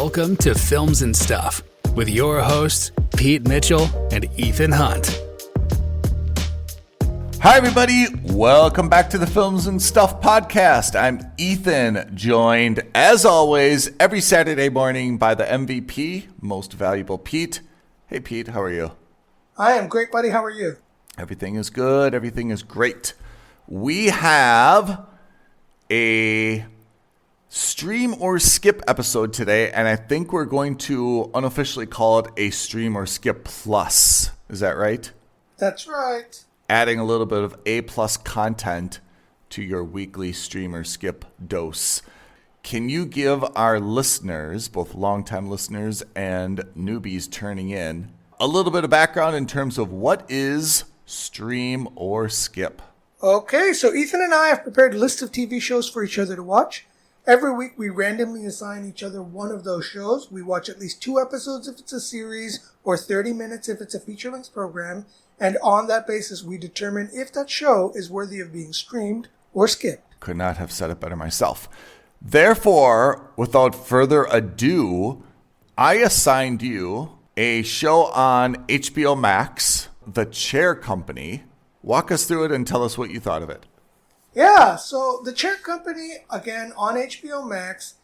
Welcome to Films and Stuff with your hosts, Pete Mitchell and Ethan Hunt. Hi, everybody. Welcome back to the Films and Stuff podcast. I'm Ethan, joined, as always, every Saturday morning by the MVP, Most Valuable Pete. Hey, Pete, how are you? I am great, buddy. How are you? Everything is good. Everything is great. We have a stream or skip episode today, and I think we're going to unofficially call it a stream or skip plus. Is that right? That's right. Adding a little bit of A+ content to your weekly stream or skip dose. Can you give our listeners, both longtime listeners and newbies turning in, a little bit of background in terms of what is stream or skip? Okay, so Ethan and I have prepared a list of TV shows for each other to watch. Every week we randomly assign each other one of those shows. We watch at least 2 episodes if it's a series, or 30 minutes if it's a feature-length program. And on that basis, we determine if that show is worthy of being streamed or skipped. Could not have said it better myself. Therefore, without further ado, I assigned you a show on HBO Max, The Chair Company. Walk us through it and tell us what you thought of it. Yeah, so The Chair Company, again, on HBO Max,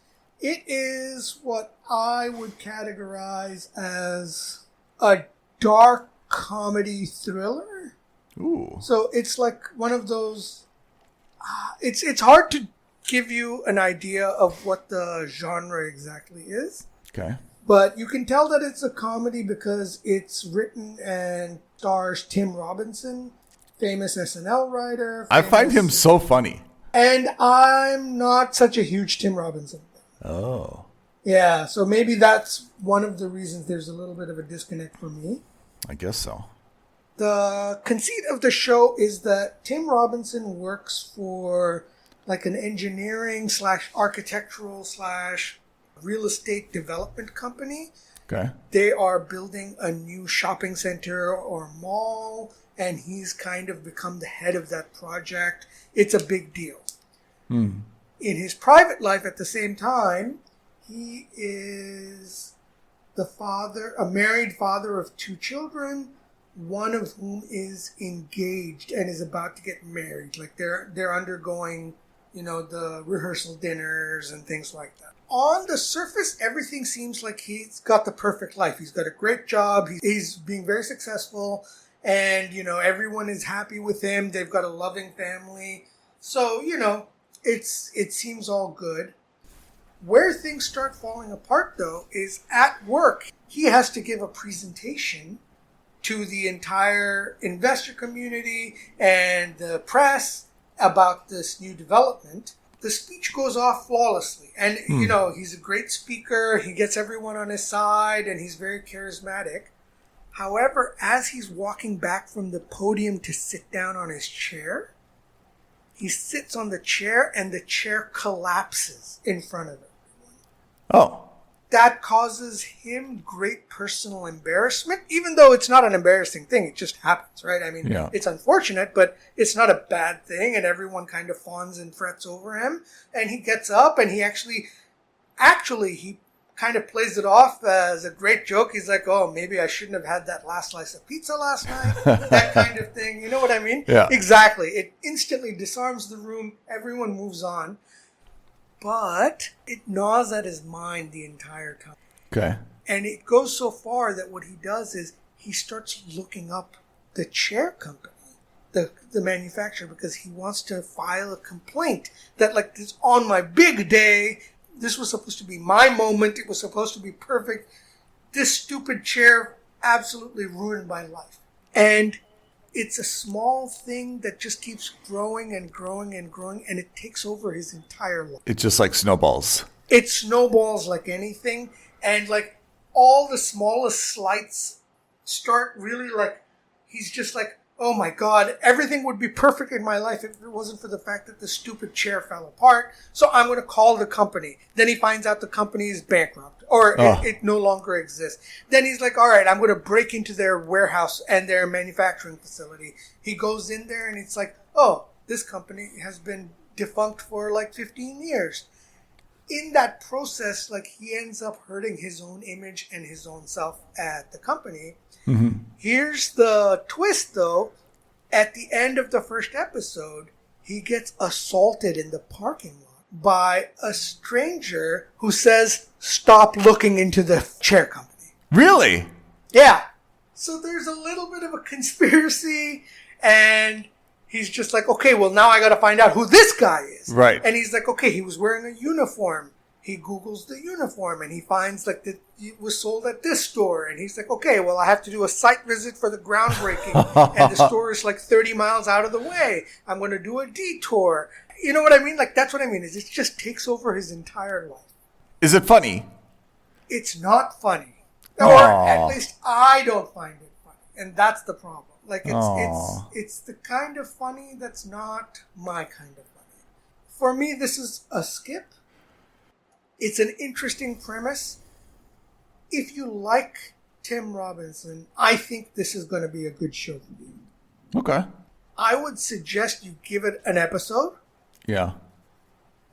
it is what I would categorize as a dark comedy thriller. Ooh. So it's like one of those, it's hard to give you an idea of what the genre exactly is. Okay. But you can tell that it's a comedy because it's written and stars Tim Robinson, famous SNL writer. I find him so funny. And I'm not such a huge Tim Robinson fan. Oh. Yeah, so maybe that's one of the reasons there's a little bit of a disconnect for me. I guess so. The conceit of the show is that Tim Robinson works for like an engineering / architectural / real estate development company. Okay. They are building a new shopping center or mall, and he's kind of become the head of that project. It's a big deal. In his private life at the same time, he is the father, a married father of 2 children, one of whom is engaged and is about to get married. Like they're undergoing, the rehearsal dinners and things like that. On the surface, everything seems like he's got the perfect life. He's got a great job. He's being very successful. And, everyone is happy with him. They've got a loving family. So, it seems all good. Where things start falling apart, though, is at work. He has to give a presentation to the entire investor community and the press about this new development. The speech goes off flawlessly. And, he's a great speaker. He gets everyone on his side, and he's very charismatic. However, as he's walking back from the podium to sit down on his chair, he sits on the chair and the chair collapses in front of everyone. Oh. That causes him great personal embarrassment, even though it's not an embarrassing thing. It just happens, right? I mean, It's unfortunate, but it's not a bad thing, and everyone kind of fawns and frets over him. And he gets up, and he actually, he kind of plays it off as a great joke. He's like, oh, maybe I shouldn't have had that last slice of pizza last night. That kind of thing. You know what I mean? Yeah. Exactly. It instantly disarms the room. Everyone moves on. But it gnaws at his mind the entire time. Okay. And it goes so far that what he does is he starts looking up the chair company, the manufacturer, because he wants to file a complaint that, like, this on my big day, this was supposed to be my moment. It was supposed to be perfect. This stupid chair absolutely ruined my life. And it's a small thing that just keeps growing and growing and growing, and it takes over his entire life. It's just like snowballs. It snowballs like anything, and like all the smallest slights start really like, he's just like, oh my God, everything would be perfect in my life if it wasn't for the fact that the stupid chair fell apart. So I'm going to call the company. Then he finds out the company is bankrupt or it no longer exists. Then he's like, all right, I'm going to break into their warehouse and their manufacturing facility. He goes in there and it's like, oh, this company has been defunct for like 15 years. in that process, like, he ends up hurting his own image and his own self at the company. Mm-hmm. Here's the twist, though. At the end of the first episode, he gets assaulted in the parking lot by a stranger who says, "Stop looking into the chair company." Really? Yeah. So there's a little bit of a conspiracy, and he's just like, okay, well, now I got to find out who this guy is. Right. And he's like, okay, he was wearing a uniform. He Googles the uniform, and he finds, like, that it was sold at this store. And he's like, okay, well, I have to do a site visit for the groundbreaking. And the store is, like, 30 miles out of the way. I'm going to do a detour. You know what I mean? Like, that's what I mean. Is it just takes over his entire life. Is it funny? It's not funny. Or at least I don't find it funny. And that's the problem. Like, it's the kind of funny that's not my kind of funny. For me, this is a skip. It's an interesting premise. If you like Tim Robinson, I think this is going to be a good show for you. Okay. I would suggest you give it an episode. Yeah.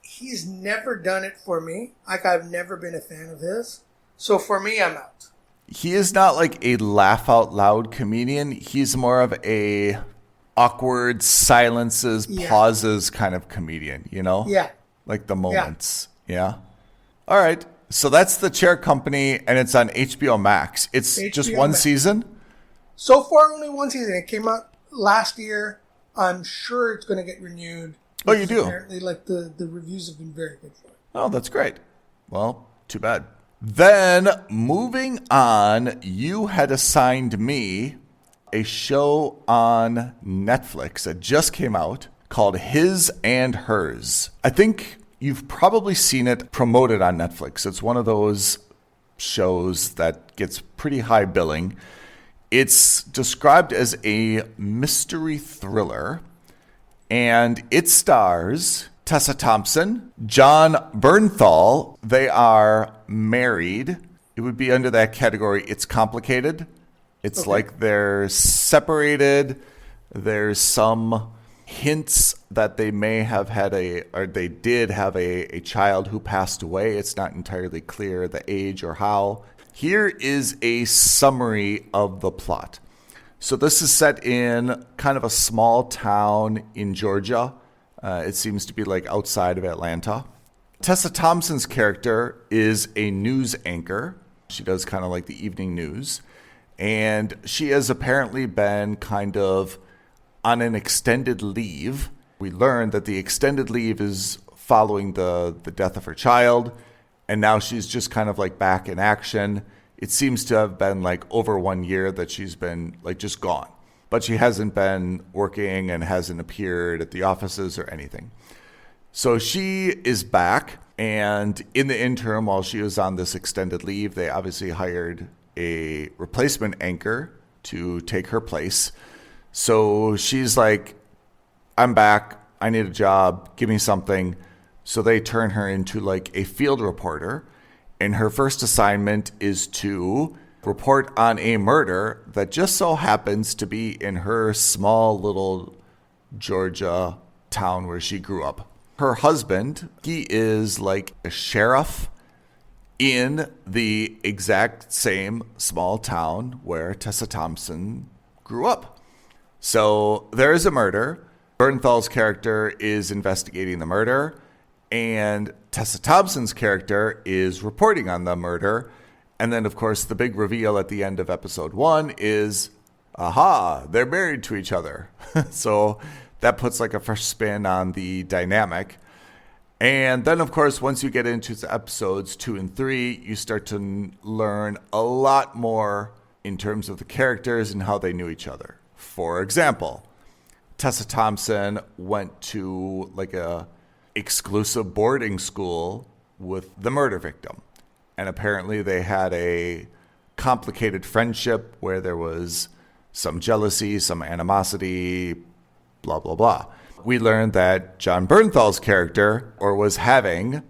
He's never done it for me. Like, I've never been a fan of his. So for me, I'm out. He is not like a laugh out loud comedian. He's more of a awkward silences, pauses kind of comedian, you know? Yeah. Like the moments. Yeah. All right. So that's The Chair Company, and it's on HBO Max. It's just one season? So far, only one season. It came out last year. I'm sure it's going to get renewed. Oh, you do? Apparently, like, the reviews have been very good for it. Oh, that's great. Well, too bad. Then, moving on, you had assigned me a show on Netflix that just came out called His and Hers. I think you've probably seen it promoted on Netflix. It's one of those shows that gets pretty high billing. It's described as a mystery thriller, and it stars Tessa Thompson, John Bernthal. They are married. It would be under that category. It's complicated. It's like they're separated. There's some hints that they may have had they did have a child who passed away. It's not entirely clear the age or how. Here is a summary of the plot. So this is set in kind of a small town in Georgia. It seems to be like outside of Atlanta. Tessa Thompson's character is a news anchor. She does kind of like the evening news. And she has apparently been kind of on an extended leave. We learned that the extended leave is following the death of her child. And now she's just kind of like back in action. It seems to have been like over 1 year that she's been like just gone. But she hasn't been working and hasn't appeared at the offices or anything. So she is back, and in the interim, while she was on this extended leave, they obviously hired a replacement anchor to take her place. So she's like, I'm back, I need a job, give me something. So they turn her into like a field reporter, and her first assignment is to report on a murder that just so happens to be in her small little Georgia town where she grew up. Her husband, he is like a sheriff in the exact same small town where Tessa Thompson grew up. So there is a murder. Bernthal's character is investigating the murder, and Tessa Thompson's character is reporting on the murder. And then, of course, the big reveal at the end of episode 1 is, aha, they're married to each other. So that puts like a fresh spin on the dynamic. And then, of course, once you get into episodes 2 and 3, you start to learn a lot more in terms of the characters and how they knew each other. For example, Tessa Thompson went to like a exclusive boarding school with the murder victim. And apparently they had a complicated friendship where there was some jealousy, some animosity, blah, blah, blah. We learned that John Bernthal's character was having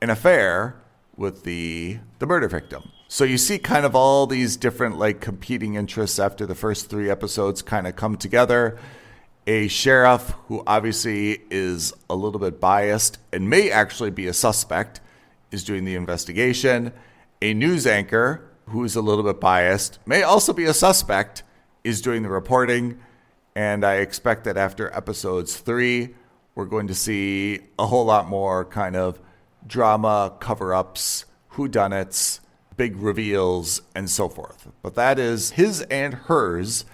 an affair with the murder victim. So you see kind of all these different like competing interests after the first 3 episodes kind of come together. A sheriff who obviously is a little bit biased and may actually be a suspect is doing the investigation. A news anchor, who is a little bit biased, may also be a suspect, is doing the reporting. And I expect that after episodes 3, we're going to see a whole lot more kind of drama, cover-ups, whodunits, big reveals, and so forth. But that is his and hers,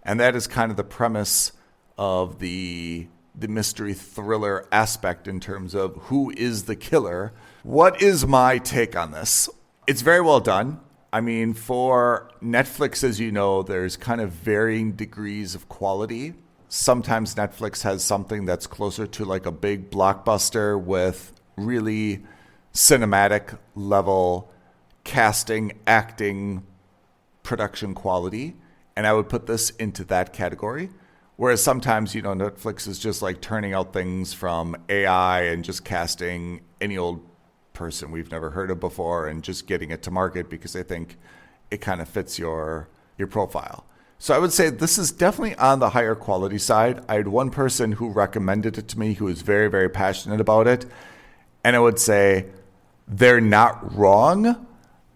and that is kind of the premise of the mystery thriller aspect in terms of who is the killer. What is my take on this? It's very well done. I mean, for Netflix, as you know, there's kind of varying degrees of quality. Sometimes Netflix has something that's closer to like a big blockbuster with really cinematic level casting, acting, production quality. And I would put this into that category. Whereas sometimes, Netflix is just like turning out things from AI and just casting any old person we've never heard of before and just getting it to market because they think it kind of fits your profile. So I would say this is definitely on the higher quality side. I had one person who recommended it to me who was very, very passionate about it. And I would say they're not wrong,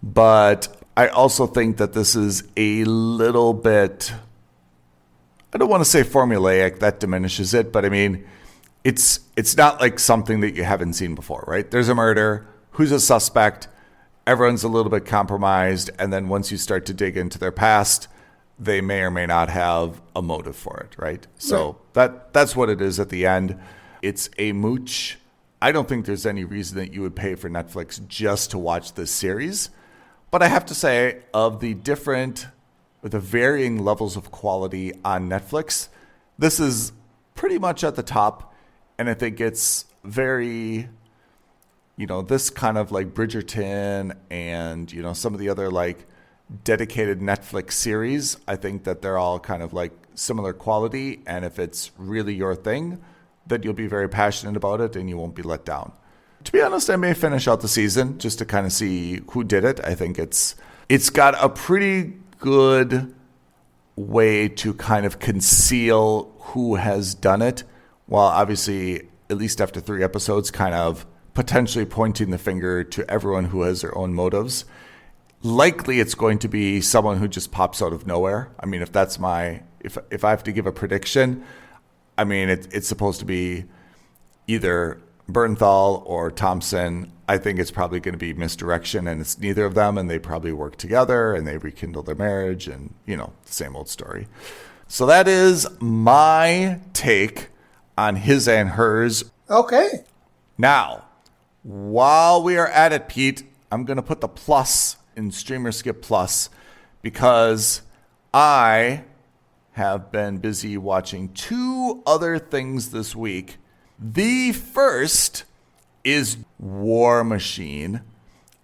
but I also think that this is a little bit, I don't want to say formulaic, that diminishes it, but I mean, it's not like something that you haven't seen before, right? There's a murder, who's a suspect, everyone's a little bit compromised, and then once you start to dig into their past, they may or may not have a motive for it, right? So that's what it is at the end. It's a mooch. I don't think there's any reason that you would pay for Netflix just to watch this series. But I have to say, of the varying levels of quality on Netflix, this is pretty much at the top. And I think it's very, this kind of like Bridgerton and, some of the other like dedicated Netflix series, I think that they're all kind of like similar quality. And if it's really your thing, then you'll be very passionate about it and you won't be let down. To be honest, I may finish out the season just to kind of see who did it. I think it's got a pretty good way to kind of conceal who has done it, while obviously, at least after 3 episodes, kind of potentially pointing the finger to everyone who has their own motives. Likely it's going to be someone who just pops out of nowhere. I mean, if I have to give a prediction, I mean, it's supposed to be either Bernthal or Thompson. I think it's probably going to be misdirection, and it's neither of them, and they probably work together, and they rekindle their marriage, and, the same old story. So that is my take on his and hers. Okay. Now, while we are at it, Pete, I'm going to put the plus in Streamer Skip Plus because I have been busy watching 2 other things this week. The first is War Machine,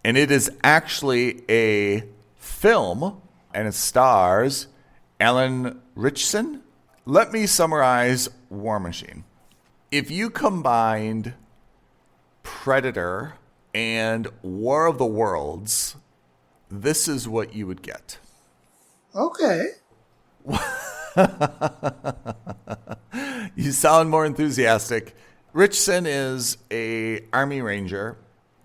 and it is actually a film, and it stars Alan Ritchson. Let me summarize War Machine. If you combined Predator and War of the Worlds, this is what you would get. Okay. You sound more enthusiastic. Richson is a Army Ranger.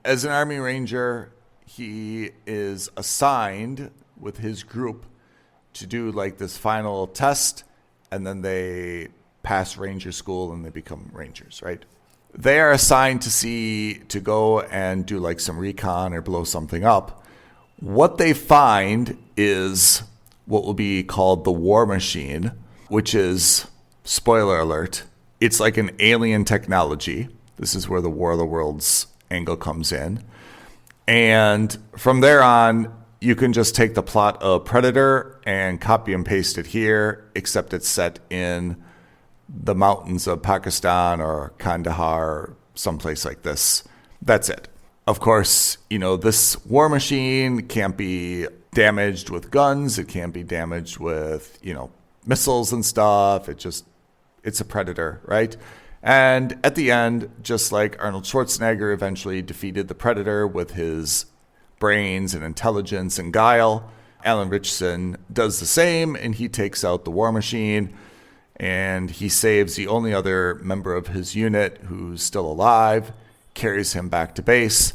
As an Army Ranger, he is assigned with his group to do like this final test, and then they pass Ranger school and they become Rangers, right? They are assigned to go and do like some recon or blow something up. What they find is what will be called the War Machine, which is, spoiler alert, it's like an alien technology. This is where the War of the Worlds angle comes in. And from there on, you can just take the plot of Predator and copy and paste it here, except it's set in the mountains of Pakistan or Kandahar or someplace like this. That's it. Of course, this War Machine can't be damaged with guns. It can't be damaged with, missiles and stuff. It's a Predator, right? And at the end, just like Arnold Schwarzenegger eventually defeated the Predator with his brains and intelligence and guile, Alan Ritchson does the same, and he takes out the War Machine, and he saves the only other member of his unit who's still alive, carries him back to base,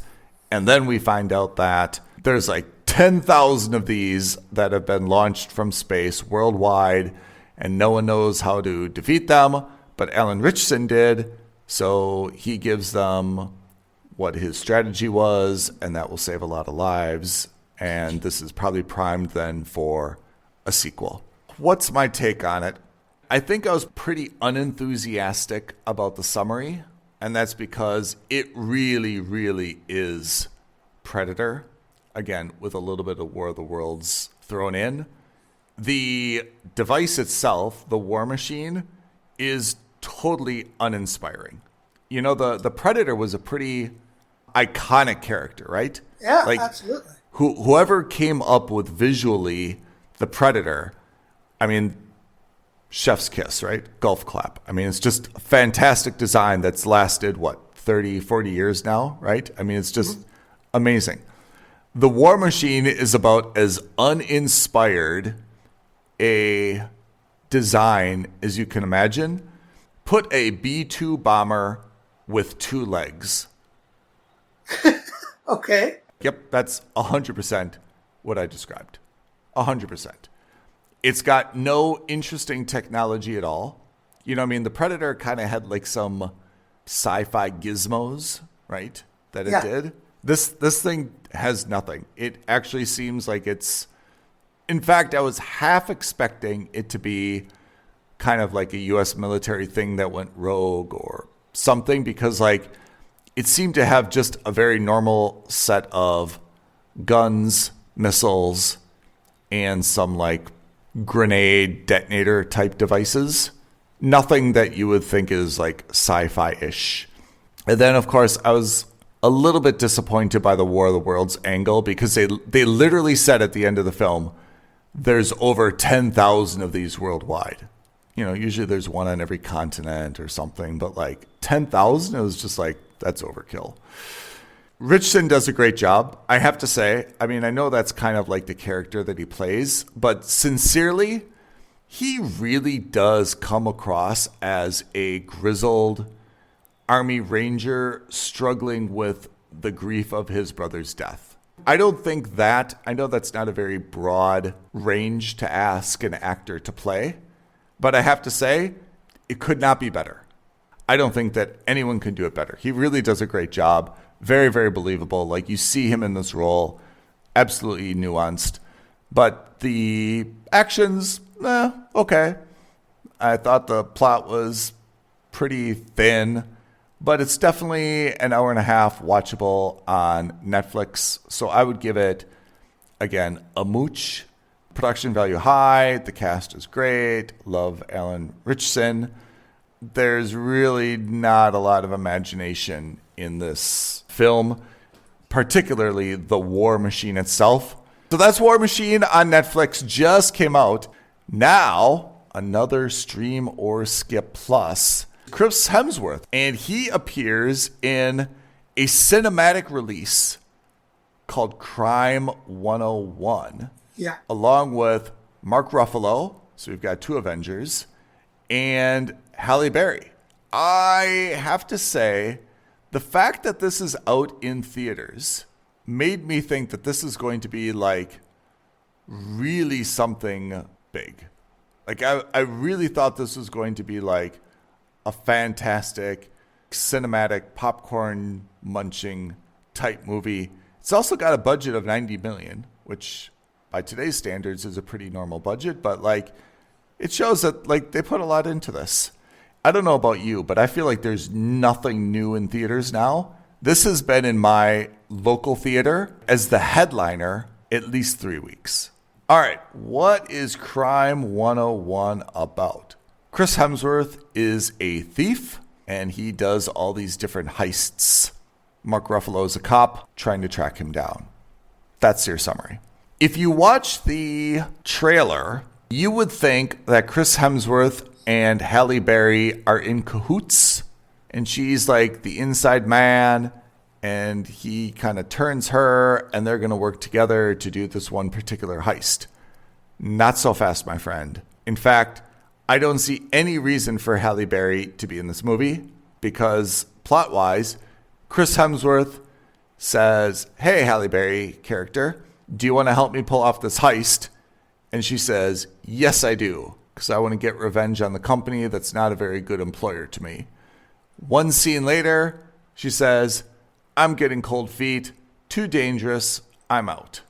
And then we find out that there's like 10,000 of these that have been launched from space worldwide, and no one knows how to defeat them, but Alan Ritchson did, so he gives them what his strategy was, and that will save a lot of lives, and this is probably primed then for a sequel. What's my take on it? I think I was pretty unenthusiastic about the summary, and that's because it really, really is Predator. Again, with a little bit of War of the Worlds thrown in. The device itself, the War Machine, is totally uninspiring. You know, the Predator was a pretty iconic character, right? Yeah, absolutely. Whoever came up with visually the Predator, I mean, chef's kiss, right? Golf clap. I mean, it's just a fantastic design that's lasted, 30, 40 years now, right? I mean, it's just amazing. The War Machine is about as uninspired a design as you can imagine. Put a B-2 bomber with 2 legs. Okay. Yep, that's 100% what I described. 100%. It's got no interesting technology at all. You know what I mean? The Predator kind of had like some sci-fi gizmos, right? That it did. This thing has nothing. It actually seems like it's... In fact, I was half expecting it to be kind of like a U.S. military thing that went rogue or something, because like it seemed to have just a very normal set of guns, missiles, and some like grenade detonator type devices. Nothing that you would think is like sci-fi-ish. And then, of course, I was a little bit disappointed by the War of the Worlds angle, because they literally said at the end of the film, there's over 10,000 of these worldwide. You know, usually there's one on every continent or something, but like 10,000, it was just like, that's overkill. Richardson does a great job, I have to say. I mean, I know that's kind of like the character that he plays, but sincerely, he really does come across as a grizzled Army Ranger struggling with the grief of his brother's death. I don't think that, I know that's not a very broad range to ask an actor to play, but I have to say, it could not be better. I don't think that anyone can do it better. He really does a great job. Very, very believable. Like, you see him in this role, absolutely nuanced. But the actions, okay. I thought the plot was pretty thin, but it's definitely an hour and a half watchable on Netflix. So I would give it, again, a mooch. Production value high. The cast is great. Love Alan Ritchson. There's really not a lot of imagination in this film, particularly the War Machine itself. So that's War Machine on Netflix, just came out. Now, another Stream or Skip Plus, Chris Hemsworth, and he appears in a cinematic release called Crime 101, along with Mark Ruffalo, so we've got 2 Avengers, and Halle Berry. I have to say, the fact that this is out in theaters made me think that this is going to be like really something big. Like I really thought this was going to be like a fantastic cinematic popcorn munching type movie. It's also got a budget of $90 million, which by today's standards is a pretty normal budget, but like it shows that like they put a lot into this. I don't know about you, but I feel like there's nothing new in theaters now. This has been in my local theater as the headliner at least 3 weeks. All right, what is Crime 101 about? Chris Hemsworth is a thief, and he does all these different heists. Mark Ruffalo is a cop trying to track him down. That's your summary. If you watch the trailer, you would think that Chris Hemsworth and Halle Berry are in cahoots, and she's like the inside man, and he kind of turns her, and they're going to work together to do this one particular heist. Not so fast, my friend. In fact, I don't see any reason for Halle Berry to be in this movie, because plot-wise, Chris Hemsworth says, hey, Halle Berry character, do you want to help me pull off this heist? And she says, yes, I do, because I want to get revenge on the company that's not a very good employer to me. One scene later, she says, I'm getting cold feet, too dangerous, I'm out.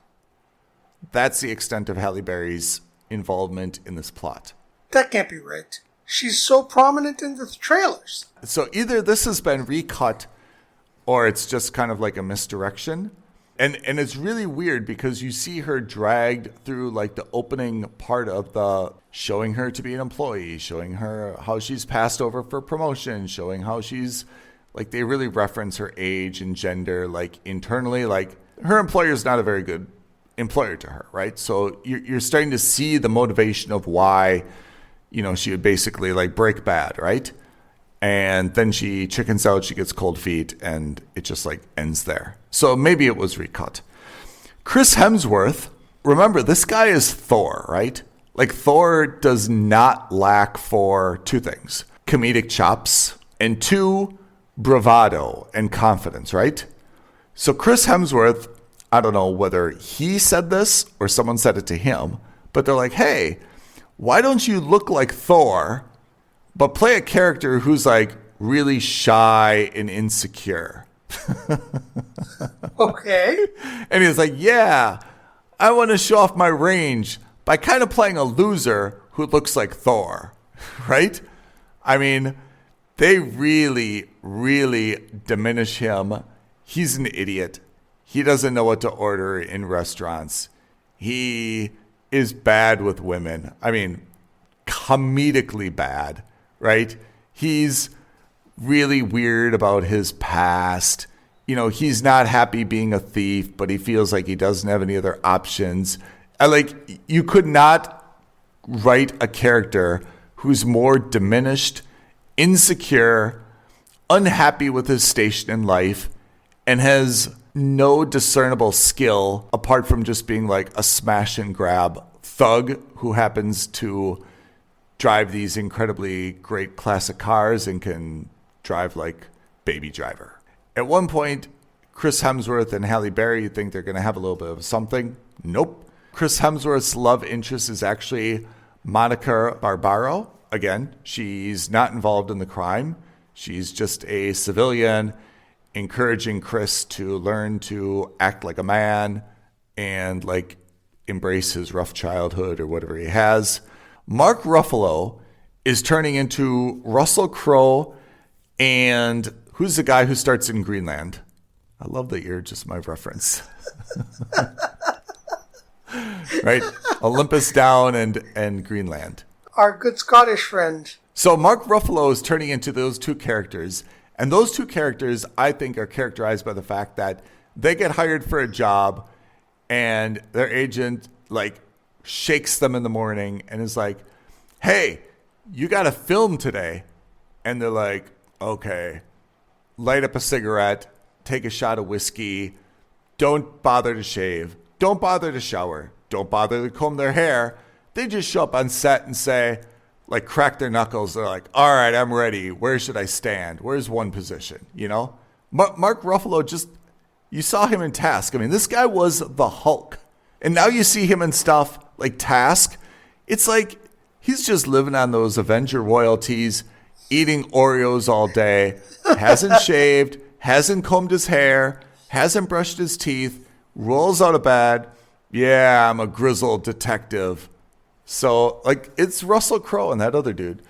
That's the extent of Halle Berry's involvement in this plot. That can't be right. She's so prominent in the trailers. So either this has been recut or it's just kind of like a misdirection. And it's really weird because you see her dragged through like the opening part of the showing her to be an employee, showing her how she's passed over for promotion, showing how she's like they really reference her age and gender like internally. Like her employer's not a very good employer to her, right? So you're starting to see the motivation of why, you know, she would basically like break bad, right? And then she chickens out, she gets cold feet, and it just like ends there. So maybe it was recut. Chris Hemsworth, remember, this guy is Thor, right? Like Thor does not lack for two things: comedic chops and two, bravado and confidence, right? So Chris Hemsworth, I don't know whether he said this or someone said it to him, but they're like, hey, why don't you look like Thor, but play a character who's like really shy and insecure? Okay. And he's like, yeah, I want to show off my range by kind of playing a loser who looks like Thor, right? I mean, they really, really diminish him. He's an idiot. He doesn't know what to order in restaurants. He is bad with women. I mean, comedically bad, right? He's really weird about his past. You know, he's not happy being a thief, but he feels like he doesn't have any other options. You could not write a character who's more diminished, insecure, unhappy with his station in life, and has no discernible skill apart from just being like a smash and grab thug who happens to drive these incredibly great classic cars and can drive like Baby Driver. At one point, Chris Hemsworth and Halle Berry think they're going to have a little bit of something. Nope. Chris Hemsworth's love interest is actually Monica Barbaro. Again, she's not involved in the crime. She's just a civilian encouraging Chris to learn to act like a man and like embrace his rough childhood or whatever he has. Mark Ruffalo is turning into Russell Crowe, and who's the guy who starts in Greenland? I love that you're just my reference. Right? Olympus Down and Greenland. Our good Scottish friend. So Mark Ruffalo is turning into those two characters. And those two characters, I think, are characterized by the fact that they get hired for a job and their agent, like, shakes them in the morning and is like, hey, you got to film today. And they're like, okay, light up a cigarette, take a shot of whiskey, don't bother to shave, don't bother to shower, don't bother to comb their hair. They just show up on set and say, like, crack their knuckles. They're like, all right, I'm ready. Where should I stand? Where's one position? You know? Mark Ruffalo just, you saw him in Task. I mean, this guy was the Hulk. And now you see him in stuff like Task. It's like he's just living on those Avenger royalties, eating Oreos all day, hasn't shaved, hasn't combed his hair, hasn't brushed his teeth, rolls out of bed. Yeah, I'm a grizzled detective. So, like, it's Russell Crowe and that other dude.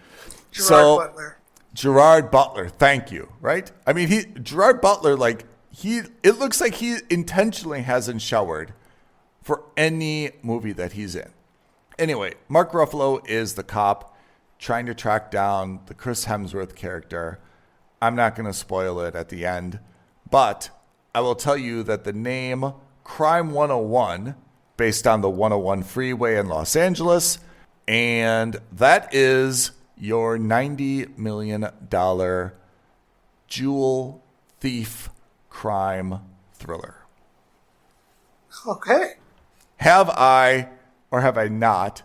Gerard Butler, thank you, right? I mean, Gerard Butler, like, it looks like he intentionally hasn't showered for any movie that he's in. Anyway, Mark Ruffalo is the cop trying to track down the Chris Hemsworth character. I'm not going to spoil it at the end, but I will tell you that the name Crime 101, based on the 101 freeway in Los Angeles, and that is your $90 million jewel thief crime thriller. Okay. Have I or have I not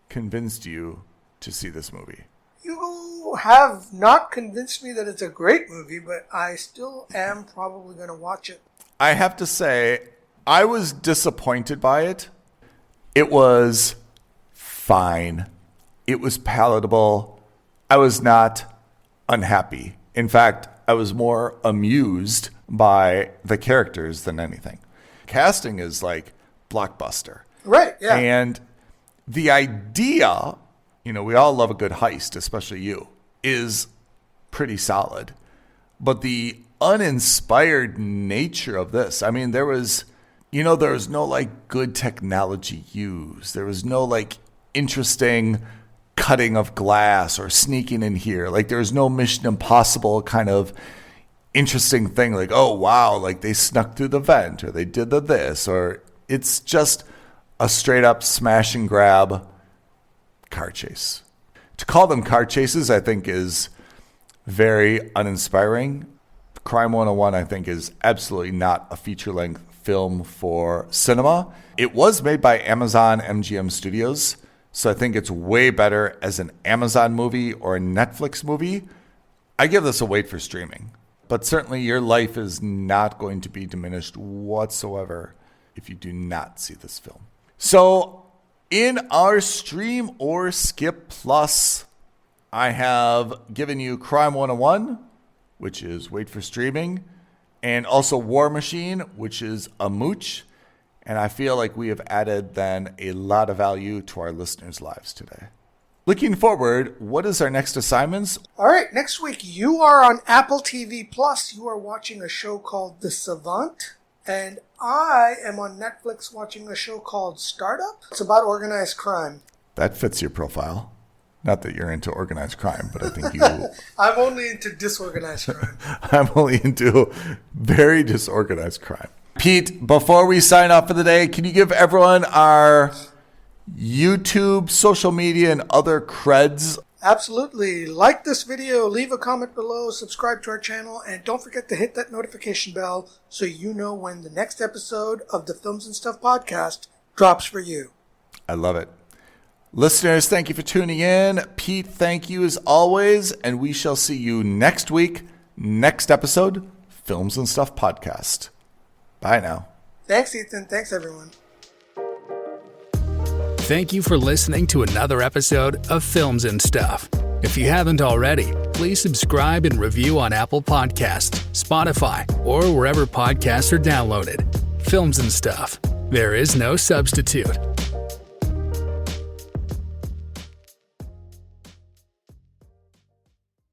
convinced you to see this movie? You have not convinced me that it's a great movie, but I still am probably going to watch it. I have to say, I was disappointed by it. It was fine. It was palatable. I was not unhappy. In fact, I was more amused by the characters than anything. Casting is like blockbuster. Right, yeah. And the idea, we all love a good heist, especially you, is pretty solid. But the uninspired nature of this, I mean, there was no like good technology used. There was no like interesting cutting of glass or sneaking in here. Like there was no Mission Impossible kind of interesting thing like, oh, wow, like they snuck through the vent or they did this, or it's just a straight up smash and grab car chase. To call them car chases, I think, is very uninspiring. Crime 101, I think, is absolutely not a feature-length film for cinema. It was made by Amazon MGM Studios, so I think it's way better as an Amazon movie or a Netflix movie. I give this a wait for streaming. But certainly your life is not going to be diminished whatsoever if you do not see this film. So in our Stream or Skip Plus, I have given you Crime 101, which is wait for streaming, and also War Machine, which is a mooch. And I feel like we have added then a lot of value to our listeners' lives today. Looking forward, what is our next assignments? All right, next week you are on Apple TV Plus. You are watching a show called The Savant. And I am on Netflix watching a show called Startup. It's about organized crime. That fits your profile. Not that you're into organized crime, but I think you... I'm only into disorganized crime. I'm only into very disorganized crime. Pete, before we sign off for the day, can you give everyone our YouTube, social media, and other creds? Absolutely. Like this video, leave a comment below, subscribe to our channel, and don't forget to hit that notification bell so you know when the next episode of the Films and Stuff podcast drops for you. I love it. Listeners, thank you for tuning in. Pete, thank you as always, and we shall see you next week, next episode, Films and Stuff podcast. Bye now. Thanks, Ethan. Thanks, everyone. Thank you for listening to another episode of Films and Stuff. If you haven't already, please subscribe and review on Apple Podcasts, Spotify, or wherever podcasts are downloaded. Films and Stuff. There is no substitute.